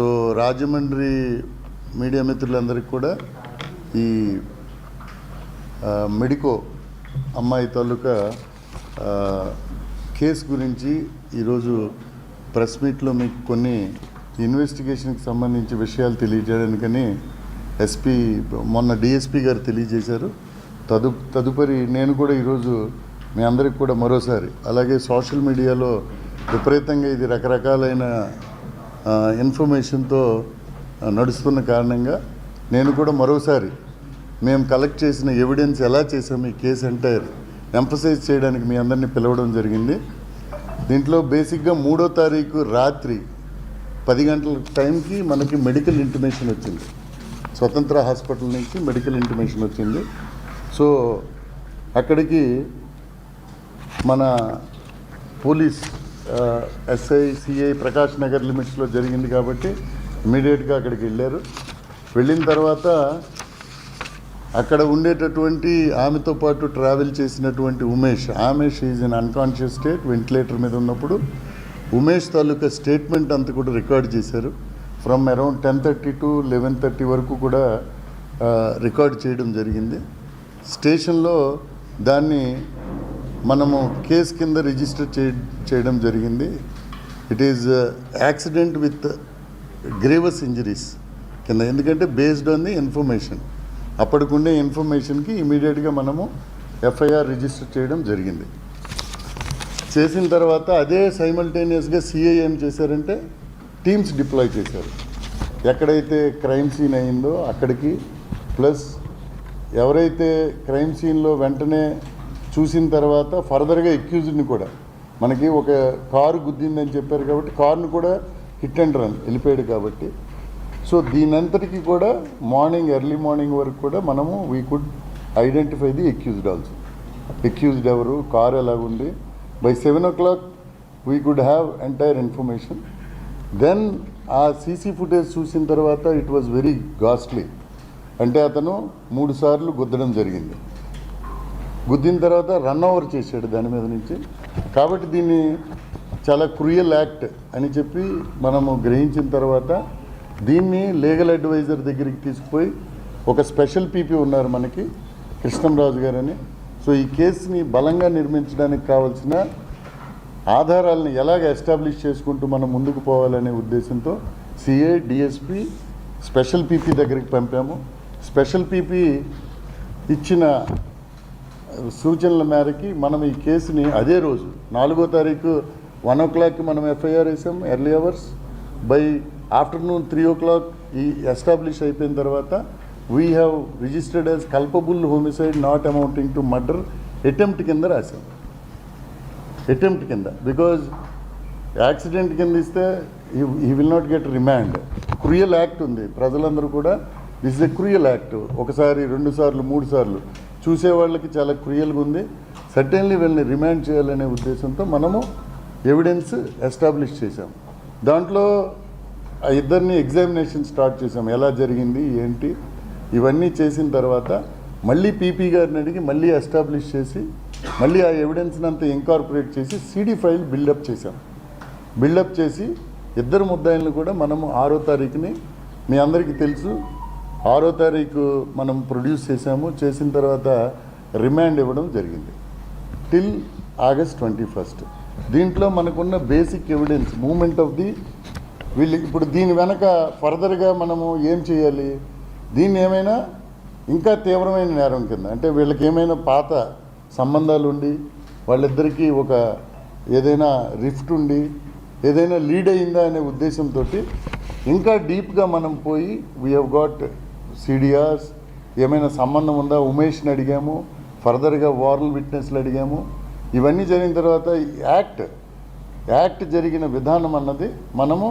So Rajahmundry media మిత్రులందరికీ కూడా ఈ మెడికో అమ్మాయి తాలూకా కేసు గురించి ఈరోజు ప్రెస్ మీట్లో మీకు కొన్ని ఇన్వెస్టిగేషన్కి సంబంధించి విషయాలు తెలియజేయడానికని మొన్న డిఎస్పీ గారు తెలియజేశారు. తదుపరి నేను కూడా ఈరోజు మీ అందరికి కూడా మరోసారి, అలాగే సోషల్ మీడియాలో విపరీతంగా ఇది రకరకాలైన ఇన్ఫర్మేషన్తో నడుస్తున్న కారణంగా నేను కూడా మరోసారి మేము కలెక్ట్ చేసిన ఎవిడెన్స్ ఎలా చేసాము ఈ కేసు ఎంటైర్ ఎంఫసైజ్ చేయడానికి మీ అందరినీ పిలవడం జరిగింది. దీంట్లో బేసిక్గా 3వ తారీఖు రాత్రి 10 గంటల టైంకి మనకి మెడికల్ ఇంటిమేషన్ వచ్చింది. స్వతంత్ర హాస్పిటల్ నుంచి మెడికల్ ఇంటిమేషన్ వచ్చింది. సో అక్కడికి మన police SI CI Prakash Nagar లిమిట్స్లో జరిగింది కాబట్టి ఇమీడియట్గా అక్కడికి వెళ్ళారు. వెళ్ళిన తర్వాత అక్కడ ఉండేటటువంటి ఆమెతో పాటు ట్రావెల్ చేసినటువంటి Umesh is in unconscious state, ventilator మీద ఉన్నప్పుడు ఉమేష్ తాలూకా స్టేట్మెంట్ అంతా కూడా రికార్డ్ చేశారు. ఫ్రమ్ అరౌండ్ 10:30 to 11:30 వరకు కూడా రికార్డ్ చేయడం జరిగింది. స్టేషన్లో దాన్ని మనము కేసు కింద రిజిస్టర్ చేయడం జరిగింది. It is accident with grievous injuries కింద, ఎందుకంటే బేస్డ్ ఆన్ ది ఇన్ఫర్మేషన్, అప్పటికుండే ఇన్ఫర్మేషన్కి ఇమీడియట్గా మనము ఎఫ్ఐఆర్ రిజిస్టర్ చేయడం జరిగింది. చేసిన తర్వాత అదే సైమల్టేనియస్గా సిఐ ఏం చేశారంటే టీమ్స్ డిప్లాయ్ చేశారు. ఎక్కడైతే క్రైమ్ సీన్ అయిందో అక్కడికి, ప్లస్ ఎవరైతే క్రైమ్ సీన్లో వెంటనే చూసిన తర్వాత ఫర్దర్గా ఎక్యూజ్డ్ని కూడా, మనకి ఒక కారు గుద్దిందని చెప్పారు కాబట్టి కారును కూడా హిట్ అండ్ రన్ వెళ్ళిపోయాడు కాబట్టి, సో దీనంతటికీ కూడా ఎర్లీ మార్నింగ్ వరకు కూడా మనము we could identify the accused also. Accused ఎవరు, కారు ఎలాగుంది, by 7 o'clock we could have entire information. Then ఆ సీసీ ఫుటేజ్ చూసిన తర్వాత ఇట్ వాజ్ వెరీ కాస్ట్లీ. అంటే అతను 3 సార్లు గుద్దడం జరిగింది. గుద్దిన తర్వాత రన్ ఓవర్ చేశాడు దాని మీద నుంచి. కాబట్టి దీన్ని చాలా క్రూయల్ యాక్ట్ అని చెప్పి మనము గ్రహించిన తర్వాత దీన్ని లీగల్ అడ్వైజర్ దగ్గరికి తీసుకుపోయి, ఒక స్పెషల్ పీపీ ఉన్నారు మనకి కృష్ణంరాజు గారని. సో ఈ కేసుని బలంగా నిర్మించడానికి కావాల్సిన ఆధారాలను ఎలాగ ఎస్టాబ్లిష్ చేసుకుంటూ మనం ముందుకు పోవాలనే ఉద్దేశంతో సిఐ డిఎస్పి స్పెషల్ పీపీ దగ్గరికి పంపాము. స్పెషల్ పీపీ ఇచ్చిన సూచనల మేరకి మనం ఈ కేసుని అదే రోజు 4వ తారీఖు 1 o'clock మనం ఎఫ్ఐఆర్ వేసాం early hours. By afternoon 3 o'clock ఈ ఎస్టాబ్లిష్ అయిపోయిన తర్వాత we have registered as culpable homicide not amounting to murder attempt కింద రాసాం. అటెంప్ట్ కింద, బికాజ్ యాక్సిడెంట్ కింద ఇస్తే he will not get remand. Cruel act ఉంది, ప్రజలందరూ కూడా this is a cruel act. ఒకసారి 2 సార్లు 3 సార్లు చూసేవాళ్ళకి చాలా క్రూయల్గా ఉంది. సర్టెన్లీ వీళ్ళని రిమాండ్ చేయాలనే ఉద్దేశంతో మనము ఎవిడెన్స్ ఎస్టాబ్లిష్ చేశాం. దాంట్లో ఆ ఇద్దరిని ఎగ్జామినేషన్ స్టార్ట్ చేసాం, ఎలా జరిగింది ఏంటి ఇవన్నీ చేసిన తర్వాత మళ్ళీ పీపీ గారిని అడిగి మళ్ళీ ఎస్టాబ్లిష్ చేసి మళ్ళీ ఆ ఎవిడెన్స్ని అంతా ఇంకార్పొరేట్ చేసి సిడి ఫైల్ బిల్డప్ చేశాం. బిల్డప్ చేసి ఇద్దరు ముద్దాయిలను కూడా మనము 6వ తారీఖుని, మీ అందరికీ తెలుసు, 6వ తారీఖు మనం ప్రొడ్యూస్ చేసాము. చేసిన తర్వాత రిమాండ్ ఇవ్వడం జరిగింది టిల్ August 21st. దీంట్లో మనకున్న basic evidence moment of the వీళ్ళు. ఇప్పుడు దీని వెనక ఫర్దర్గా మనము ఏం చేయాలి, దీన్ని ఏమైనా ఇంకా తీవ్రమైన నేరం కింద, అంటే వీళ్ళకి ఏమైనా పాత సంబంధాలు ఉండి వాళ్ళిద్దరికీ ఒక ఏదైనా రిఫ్ట్ ఉండి ఏదైనా లీడ్ అయిందా అనే ఉద్దేశంతో ఇంకా డీప్గా మనం పోయి వీ హ్యావ్ గాట్ సిడిఆర్స్, ఏమైనా సంబంధం ఉందా ఉమేష్ని అడిగాము, ఫర్దర్గా వారల్ విట్నెస్లు అడిగాము. ఇవన్నీ జరిగిన తర్వాత యాక్ట్ జరిగిన విధానం అన్నది మనము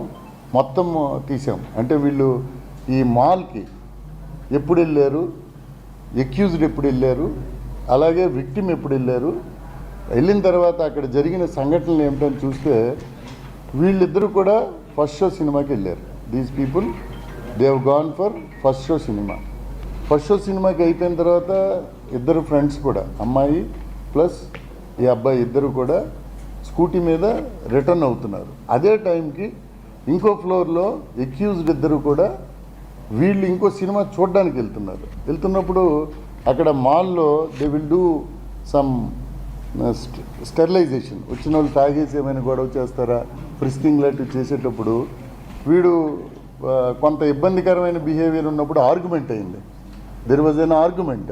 మొత్తం తీసాము. అంటే వీళ్ళు ఈ మాల్కి ఎప్పుడు వెళ్ళారు, ఎక్యూజ్డ్ ఎప్పుడు వెళ్ళారు, అలాగే విక్టిమ్ ఎప్పుడు వెళ్ళారు, వెళ్ళిన తర్వాత అక్కడ జరిగిన సంఘటనలు ఏమిటని చూస్తే వీళ్ళిద్దరూ కూడా ఫస్ట్ షో సినిమాకి వెళ్ళారు. These people they have gone for first show cinema. First show సినిమాకి అయిపోయిన తర్వాత ఇద్దరు ఫ్రెండ్స్ కూడా, అమ్మాయి ప్లస్ ఈ అబ్బాయి ఇద్దరు కూడా స్కూటీ మీద రిటర్న్ అవుతున్నారు. అదే టైంకి ఇంకో ఫ్లోర్లో ఎక్యూజ్డ్ ఇద్దరు కూడా వీళ్ళు ఇంకో సినిమా చూడడానికి వెళ్తున్నప్పుడు అక్కడ మాల్లో they will do some sterilization. వచ్చిన వాళ్ళు తాగేసి ఏమైనా గొడవ చేస్తారా, ఫ్రిస్కింగ్ లాంటివి చేసేటప్పుడు వీడు కొంత ఇబ్బందికరమైన బిహేవియర్ ఉన్నప్పుడు ఆర్గ్యుమెంట్ అయింది. దెర్ వాజ్ ఎన్ ఆర్గ్యుమెంట్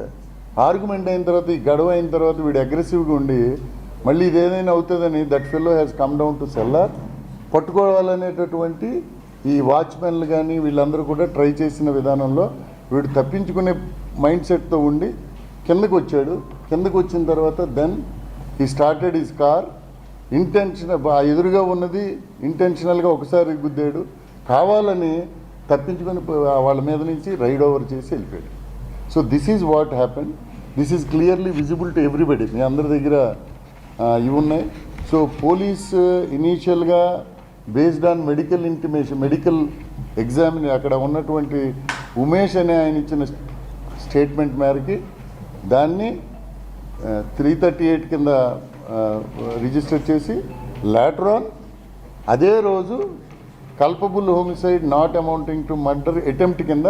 అయిన తర్వాత, ఈ గొడవ అయిన తర్వాత వీడు అగ్రెసివ్గా ఉండి మళ్ళీ ఇది ఏదైనా అవుతుందని that fellow has come down to cellar. పట్టుకోవాలనేటటువంటి ఈ వాచ్మెన్లు కానీ వీళ్ళందరూ కూడా ట్రై చేసిన విధానంలో వీడు తప్పించుకునే మైండ్ సెట్తో ఉండి కిందకు వచ్చాడు. కిందకు వచ్చిన తర్వాత దెన్ ఈ స్టార్టెడ్ హిస్ కార్. ఎదురుగా ఉన్నది ఇంటెన్షనల్గా ఒకసారి గుద్దాడు, కావాలని తప్పించుకొని వాళ్ళ మీద నుంచి రైడ్ ఓవర్ చేసి వెళ్ళిపోయాడు. So this is what happen. This is clearly visible to everybody. మీ అందరి దగ్గర ఇవి ఉన్నాయి. సో పోలీస్ ఇనీషియల్గా based on medical intimation, medical examine అక్కడ ఉన్నటువంటి ఉమేష్ అనే ఆయన ఇచ్చిన స్టేట్మెంట్ మేరకి దాన్ని 338 కింద రిజిస్టర్ చేసి లాటర్ ఆన్ అదే రోజు culpable homicide not amounting to murder attempt కింద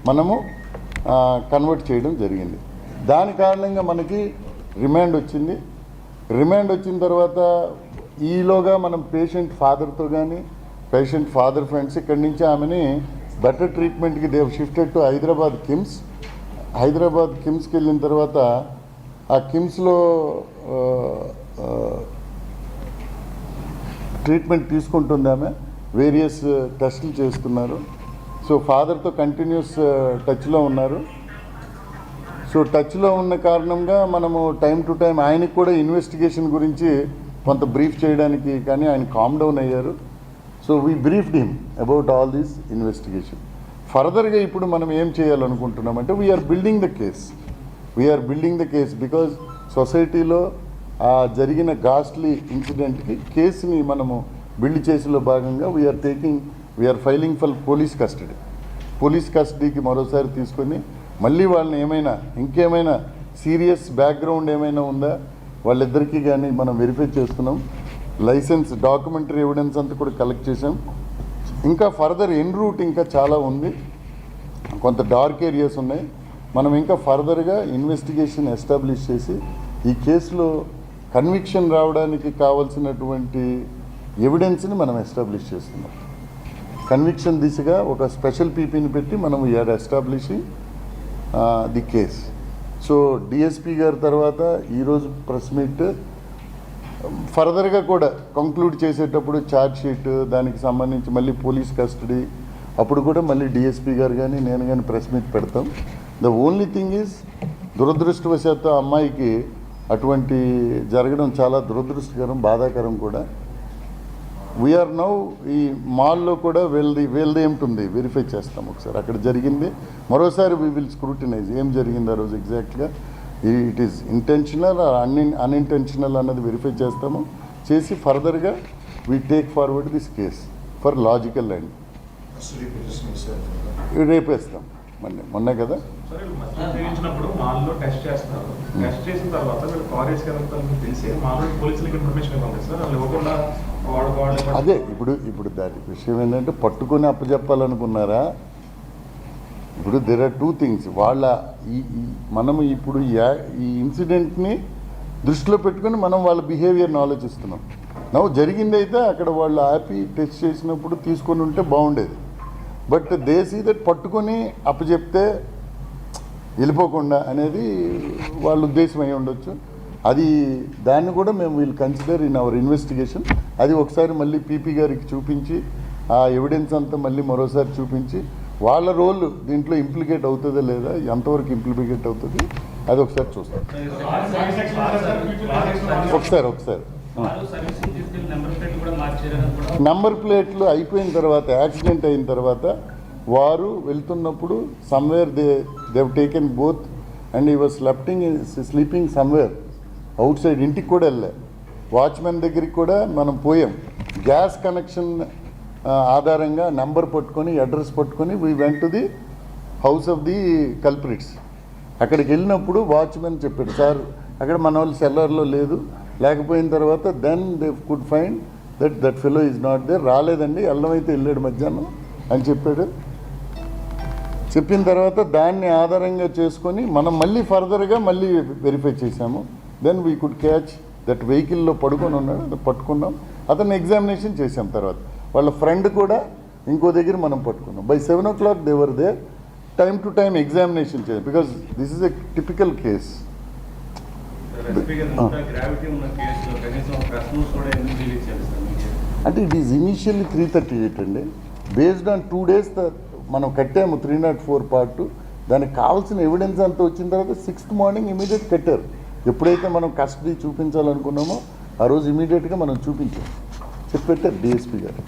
మనము కన్వర్ట్ చేయడం జరిగింది. దాని కారణంగా మనకి రిమాండ్ వచ్చింది. రిమాండ్ వచ్చిన తర్వాత ఈలోగా మనం పేషెంట్ ఫాదర్తో కానీ పేషెంట్ ఫాదర్ ఫ్రెండ్స్ ఇక్కడి నుంచి ఆమెని బెటర్ ట్రీట్మెంట్కి దేవ్ షిఫ్టెడ్ టు హైదరాబాద్ కిమ్స్కి వెళ్ళిన తర్వాత ఆ కిమ్స్లో ట్రీట్మెంట్ తీసుకుంటుంది ఆమె. వేరియస్ టెస్టులు చేస్తున్నారు. సో ఫాదర్తో కంటిన్యూస్ టచ్లో ఉన్నారు. సో టచ్లో ఉన్న కారణంగా మనము టైం టు టైం ఆయనకు కూడా ఇన్వెస్టిగేషన్ గురించి కొంత బ్రీఫ్ చేయడానికి కానీ ఆయన కామ్ డౌన్ అయ్యారు. So we briefed him about all these investigation. ఫర్దర్గా ఇప్పుడు మనం ఏం చేయాలనుకుంటున్నామంటే we are building the case because సొసైటీలో ఆ జరిగిన గాస్ట్లీ ఇన్సిడెంట్కి కేసుని మనము బిల్డ్ చేసేలో భాగంగా వీఆర్ ఫైలింగ్ ఫర్ పోలీస్ కస్టడీకి మరోసారి తీసుకొని మళ్ళీ వాళ్ళని ఇంకేమైనా సీరియస్ బ్యాక్గ్రౌండ్ ఏమైనా ఉందా వాళ్ళిద్దరికీ కానీ మనం వెరిఫై చేస్తున్నాం. లైసెన్స్ డాక్యుమెంటరీ ఎవిడెన్స్ అంతా కూడా కలెక్ట్ చేసాం. ఇంకా ఫర్దర్ ఎన్ రూట్ ఇంకా చాలా ఉంది, కొంత డార్క్ ఏరియాస్ ఉన్నాయి. మనం ఇంకా ఫర్దర్గా ఇన్వెస్టిగేషన్ ఎస్టాబ్లిష్ చేసి ఈ కేసులో కన్విక్షన్ రావడానికి కావాల్సినటువంటి ఎవిడెన్స్ని మనం ఎస్టాబ్లిష్ చేస్తున్నాం. కన్విక్షన్ దిశగా ఒక స్పెషల్ పీపీని పెట్టి మనం we're establishing the case. So DSP గారి తర్వాత ఈరోజు ప్రెస్ మీట్ ఫర్దర్గా కూడా కంక్లూడ్ చేసేటప్పుడు ఛార్జ్ షీట్ దానికి సంబంధించి మళ్ళీ పోలీస్ కస్టడీ అప్పుడు కూడా మళ్ళీ డిఎస్పీ గారు కానీ నేను కానీ ప్రెస్ మీట్ పెడతాం. ద ఓన్లీ థింగ్ ఈజ్ దురదృష్టవశాత్తు అమ్మాయికి అటువంటి జరగడం చాలా దురదృష్టకరం, బాధాకరం కూడా. వీఆర్ నౌ ఈ మాల్లో కూడా వీళ్ళది ఏమిటి వెరిఫై చేస్తాం ఒకసారి అక్కడ జరిగింది. మరోసారి వీ విల్ స్క్రూటినైజ్ ఏం జరిగింది ఆ రోజు ఎగ్జాక్ట్గా, ఇట్ ఈస్ ఇంటెన్షనల్ అన్ఇంటెన్షనల్ అన్నది వెరిఫై చేస్తాము. చేసి ఫర్దర్గా we take forward this case for logical and రేపేస్తాం. మొన్నే కదా అదే ఇప్పుడు దాని విషయం ఏంటంటే పట్టుకొని అప్పచెప్పాలనుకున్నారా? ఇప్పుడు దెర్ ఆర్ టూ థింగ్స్. మనము ఇప్పుడు ఈ ఇన్సిడెంట్ని దృష్టిలో పెట్టుకొని మనం వాళ్ళ బిహేవియర్ని ఆలోచిస్తున్నాం. జరిగింది అయితే అక్కడ వాళ్ళు ఆపి టెస్ట్ చేసినప్పుడు తీసుకొని ఉంటే బాగుండేది. బట్ దేశీ దట్ పట్టుకొని అప్పచెప్తే వెళ్ళిపోకుండా అనేది వాళ్ళ ఉద్దేశం అయి ఉండొచ్చు. దాన్ని కూడా మేము we'll consider in our investigation. అది ఒకసారి మళ్ళీ పీపీ గారికి చూపించి ఆ ఎవిడెన్స్ అంతా మళ్ళీ మరోసారి చూపించి వాళ్ళ రోల్ దీంట్లో ఇంప్లికేట్ అవుతుందా లేదా, ఎంతవరకు ఇంప్లికేట్ అవుతుంది అది ఒకసారి చూస్తాం. ఒకసారి నంబర్ ప్లేట్లు అయిపోయిన తర్వాత, యాక్సిడెంట్ అయిన తర్వాత వారు వెళ్తున్నప్పుడు somewhere they've taken both and he was sleeping somewhere outside. ఇంటికి కూడా వెళ్ళా, వాచ్మెన్ దగ్గరికి కూడా మనం పోయాం. గ్యాస్ కనెక్షన్ ఆధారంగా నెంబర్ పట్టుకొని అడ్రస్ పట్టుకొని we went to the house of the culprits. అక్కడికి వెళ్ళినప్పుడు వాచ్మెన్ చెప్పాడు, సార్ అక్కడ మన వాళ్ళు సెల్లర్లో లేకపోయిన తర్వాత then they could find that fellow is not there, రాలేదండి, వెళ్ళడం అయితే వెళ్ళాడు మధ్యాహ్నం అని చెప్పాడు. చెప్పిన తర్వాత దాన్ని ఆధారంగా చేసుకొని మనం మళ్ళీ ఫర్దర్గా మళ్ళీ వెరిఫై చేశాము. Then we could catch that వెహికల్లో పడుకొని ఉన్నాడు, అది పట్టుకున్నాం. అతన్ని ఎగ్జామినేషన్ చేసాం. తర్వాత వాళ్ళ ఫ్రెండ్ కూడా ఇంకో దగ్గర మనం పట్టుకున్నాం. By 7 o'clock they were there. Time to time examination చేయాలి, because this is a typical case. అంటే ఇట్ ఈజ్ ఇనీషియల్లీ 338 అండి. బేస్డ్ ఆన్ 2 days మనం కట్టాము 304 part. దానికి కావాల్సిన ఎవిడెన్స్ అంతా వచ్చిన తర్వాత 6th morning ఇమీడియట్ కట్టారు. ఎప్పుడైతే మనం కస్టడీ చూపించాలనుకున్నామో ఆ రోజు ఇమీడియట్గా మనం చూపించాం, చెప్పారు డిఎస్పీ గారు.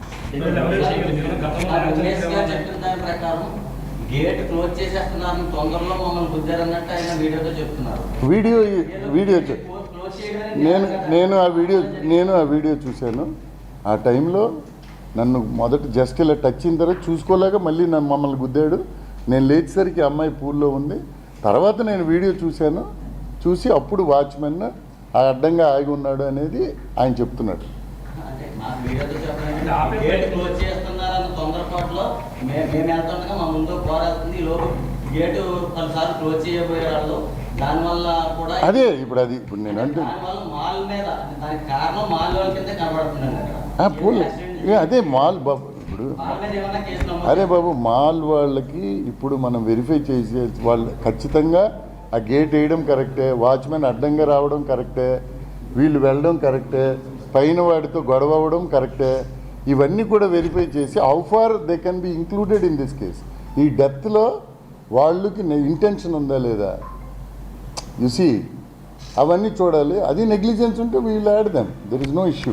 నేను ఆ వీడియో చూశాను. ఆ టైంలో నన్ను మొదట జస్ట్ ఇలా టచ్ అయిన తర్వాత చూసుకోలేక మళ్ళీ మమ్మల్ని గుద్దాడు. నేను లేచేసరికి అమ్మాయి పూల్లో ఉంది. తర్వాత నేను వీడియో చూశాను. చూసి అప్పుడు వాచ్మెన్ ఆ అడ్డంగా ఆగి ఉన్నాడు అనేది ఆయన చెప్తున్నాడు. అదే ఇప్పుడు నేను అంటే పూల్ అదే మాల్ బాబు. ఇప్పుడు అరే బాబు, మాల్ వాళ్ళకి ఇప్పుడు మనం వెరిఫై చేసే వాళ్ళు ఖచ్చితంగా ఆ గేట్ వేయడం కరెక్టే, వాచ్మెన్ అడ్డంగా రావడం కరెక్టే, వీళ్ళు వెళ్ళడం కరెక్టే, పైన వాడితో గొడవ అవ్వడం కరెక్టే. ఇవన్నీ కూడా వెరిఫై చేసి how far they can be included in this case. ఈ డెత్లో వాళ్ళకి ఇంటెన్షన్ ఉందా లేదా యు సీ, అవన్నీ చూడాలి. అది నెగ్లిజెన్స్ ఉంటే వీళ్ళు add them, there is no issue.